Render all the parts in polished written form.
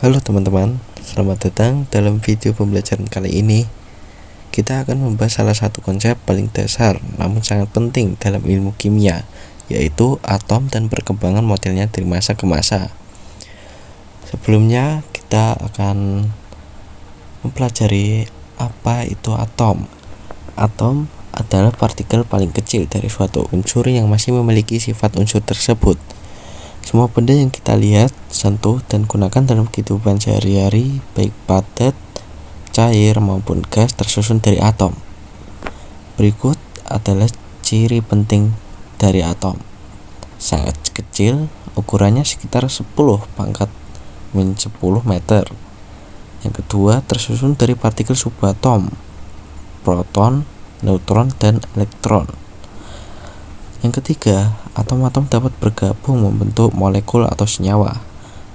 Halo teman-teman, selamat datang dalam video pembelajaran kali ini. Kita akan membahas salah satu konsep paling dasar namun sangat penting dalam ilmu kimia, yaitu atom dan perkembangan modelnya dari masa ke masa. Sebelumnya kita akan mempelajari apa itu atom. Atom adalah partikel paling kecil dari suatu unsur yang masih memiliki sifat unsur tersebut. Semua benda yang kita lihat, sentuh, dan gunakan dalam kehidupan sehari-hari, baik padat, cair, maupun gas, tersusun dari atom. Berikut adalah ciri penting dari atom. Sangat kecil, ukurannya sekitar 10 pangkat min 10 meter. Yang kedua, tersusun dari partikel subatom, proton, neutron, dan elektron. Yang ketiga, atom-atom dapat bergabung membentuk molekul atau senyawa.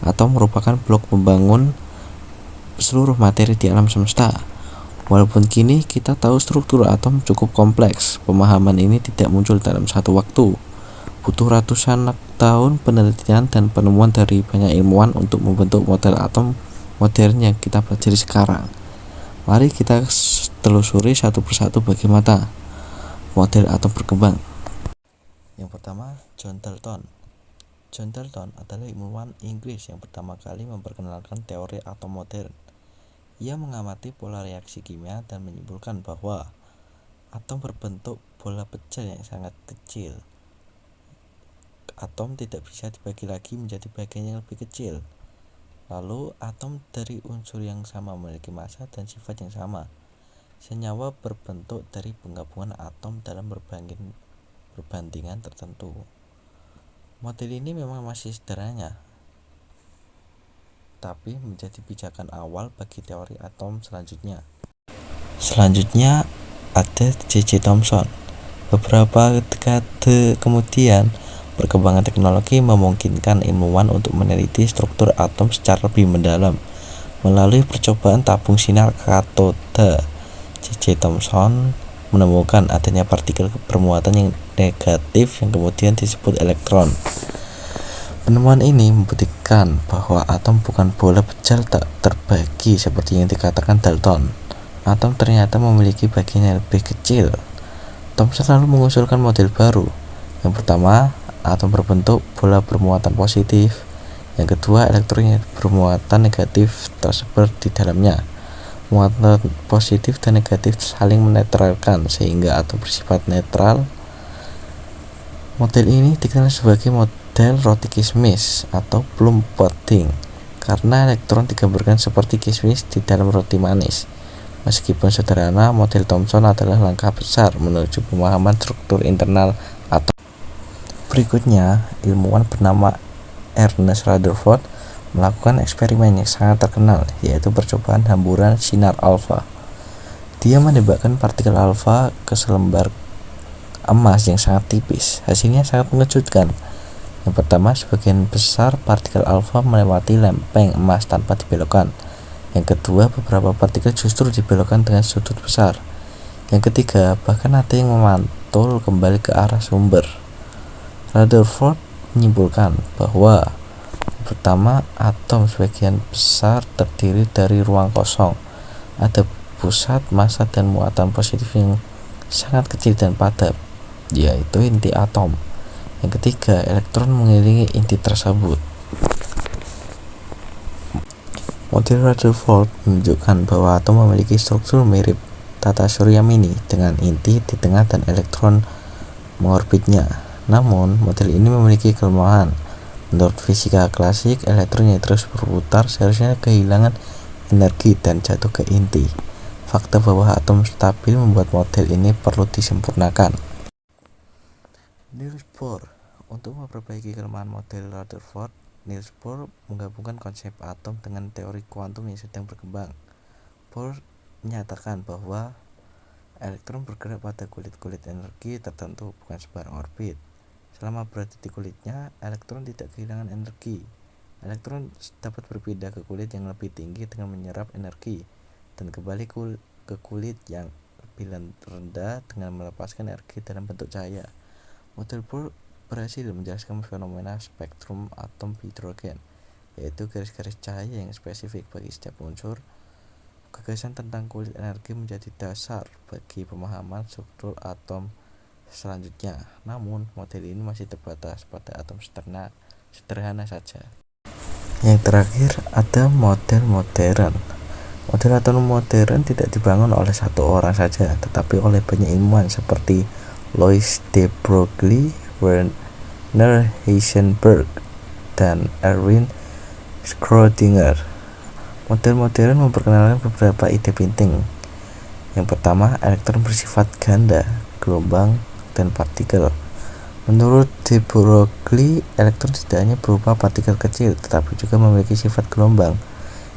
Atom merupakan blok pembangun seluruh materi di alam semesta. Walaupun kini kita tahu struktur atom cukup kompleks, pemahaman ini tidak muncul dalam satu waktu. Butuh ratusan tahun penelitian dan penemuan dari banyak ilmuwan untuk membentuk model atom modern yang kita pelajari sekarang. Mari kita telusuri satu persatu bagaimana model atom berkembang. Yang pertama, John Dalton. John Dalton adalah ilmuwan Inggris yang pertama kali memperkenalkan teori atom modern. Ia mengamati pola reaksi kimia dan menyimpulkan bahwa atom berbentuk bola pecah yang sangat kecil. Atom tidak bisa dibagi lagi menjadi bagian yang lebih kecil. Lalu, atom dari unsur yang sama memiliki massa dan sifat yang sama. Senyawa berbentuk dari penggabungan atom dalam perbandingan tertentu. Model ini memang masih sederhana, tapi menjadi pijakan awal bagi teori atom selanjutnya. Selanjutnya ada J.J. Thomson. Beberapa dekade kemudian, perkembangan teknologi memungkinkan ilmuwan untuk meneliti struktur atom secara lebih mendalam melalui percobaan tabung sinar katoda. J.J. Thomson menemukan adanya partikel bermuatan yang negatif yang kemudian disebut elektron. Penemuan ini membuktikan bahwa atom bukan bola pecah tak terbagi seperti yang dikatakan Dalton. Atom ternyata memiliki bagian yang lebih kecil. Thomson lalu mengusulkan model baru. Yang pertama, atom berbentuk bola bermuatan positif. Yang kedua, elektron yang bermuatan negatif tersebar di dalamnya. Muatan positif dan negatif saling menetralkan sehingga atom bersifat netral. Model ini dikenal sebagai model roti kismis atau plum pudding karena elektron digambarkan seperti kismis di dalam roti manis. Meskipun sederhana, model Thomson adalah langkah besar menuju pemahaman struktur internal atom. Berikutnya, ilmuwan bernama Ernest Rutherford melakukan eksperimen yang sangat terkenal, yaitu percobaan hamburan sinar alfa. Dia menembakkan partikel alfa ke selembar emas yang sangat tipis. Hasilnya sangat mengejutkan. Yang pertama, sebagian besar partikel alfa melewati lempeng emas tanpa dibelokkan. Yang kedua, beberapa partikel justru dibelokkan dengan sudut besar. Yang ketiga, bahkan ada yang memantul kembali ke arah sumber. Rutherford menyimpulkan bahwa pertama, atom sebagian besar terdiri dari ruang kosong. Ada pusat massa dan muatan positif yang sangat kecil dan padat, yaitu inti atom. Yang ketiga, elektron mengelilingi inti tersebut. Model Rutherford menunjukkan bahwa atom memiliki struktur mirip tata surya mini dengan inti di tengah dan elektron mengorbitnya. Namun, model ini memiliki kelemahan. Menurut fisika klasik, elektron yang terus berputar seharusnya kehilangan energi dan jatuh ke inti. Fakta bahwa atom stabil membuat model ini perlu disempurnakan. Niels Bohr. Untuk memperbaiki kelemahan model Rutherford, Niels Bohr menggabungkan konsep atom dengan teori kuantum yang sedang berkembang. Bohr menyatakan bahwa elektron bergerak pada kulit-kulit energi tertentu, bukan sebarang orbit. Selama berada di kulitnya, elektron tidak kehilangan energi. Elektron dapat berpindah ke kulit yang lebih tinggi dengan menyerap energi dan kembali ke kulit yang lebih rendah dengan melepaskan energi dalam bentuk cahaya. Model Bohr berhasil menjelaskan fenomena spektrum atom hidrogen yaitu garis-garis cahaya yang spesifik bagi setiap unsur. Gagasan tentang kulit energi menjadi dasar bagi pemahaman struktur atom selanjutnya. Namun, model ini masih terbatas pada atom sederhana saja. Yang terakhir, ada model modern. Model atom modern tidak dibangun oleh satu orang saja, tetapi oleh banyak ilmuwan seperti Louis de Broglie, Werner Heisenberg, dan Erwin Schrödinger. Model modern memperkenalkan beberapa ide penting. Yang pertama, elektron bersifat ganda, gelombang, dan partikel. Menurut de Broglie, elektron tidak hanya berupa partikel kecil, tetapi juga memiliki sifat gelombang.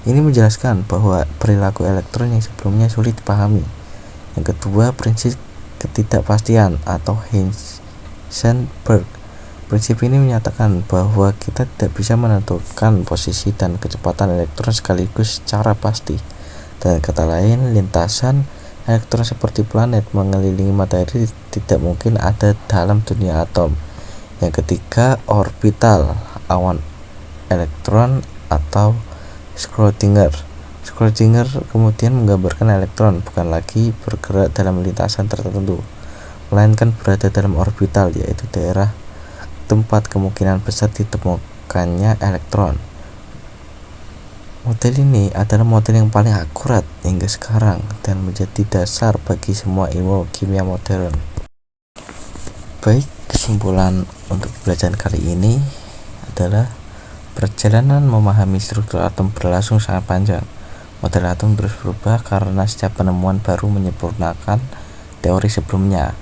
Ini menjelaskan bahwa perilaku elektron yang sebelumnya sulit dipahami. Yang kedua, prinsip ketidakpastian atau Heisenberg. Prinsip ini menyatakan bahwa kita tidak bisa menentukan posisi dan kecepatan elektron sekaligus secara pasti. Dengan kata lain, lintasan elektron seperti planet mengelilingi matahari tidak mungkin ada dalam dunia atom. Yang ketiga, orbital awan elektron atau Schrödinger. Schrödinger kemudian menggambarkan elektron bukan lagi bergerak dalam lintasan tertentu, melainkan berada dalam orbital, yaitu daerah tempat kemungkinan besar ditemukannya elektron. Model ini adalah model yang paling akurat hingga sekarang dan menjadi dasar bagi semua ilmu kimia modern. Baik, kesimpulan untuk pembelajaran kali ini adalah perjalanan memahami struktur atom berlangsung sangat panjang. Model atom terus berubah karena setiap penemuan baru menyempurnakan teori sebelumnya.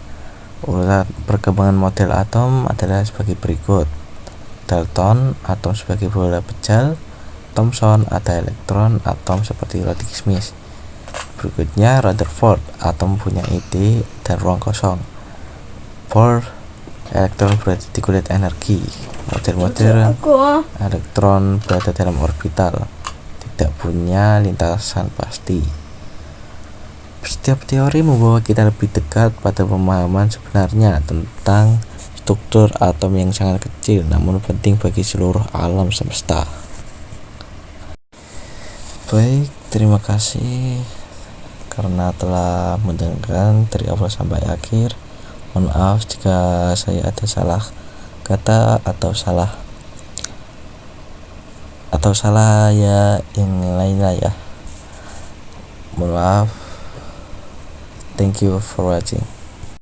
Urutan perkembangan model atom adalah sebagai berikut: Dalton, atom sebagai bola pejal; Thomson, ada elektron atom seperti roti kismis. Berikutnya Rutherford, atom punya ide dan ruang kosong. Bohr, elektron berada di kulit energi. Model modern, elektron berada dalam orbital, tidak punya lintasan pasti. Setiap teori membawa kita lebih dekat pada pemahaman sebenarnya tentang struktur atom yang sangat kecil namun penting bagi seluruh alam semesta. Baik, terima kasih karena telah mendengarkan dari awal sampai akhir. Mohon maaf jika saya ada salah kata atau salah ya yang lainnya ya. Mohon maaf. Thank you for watching.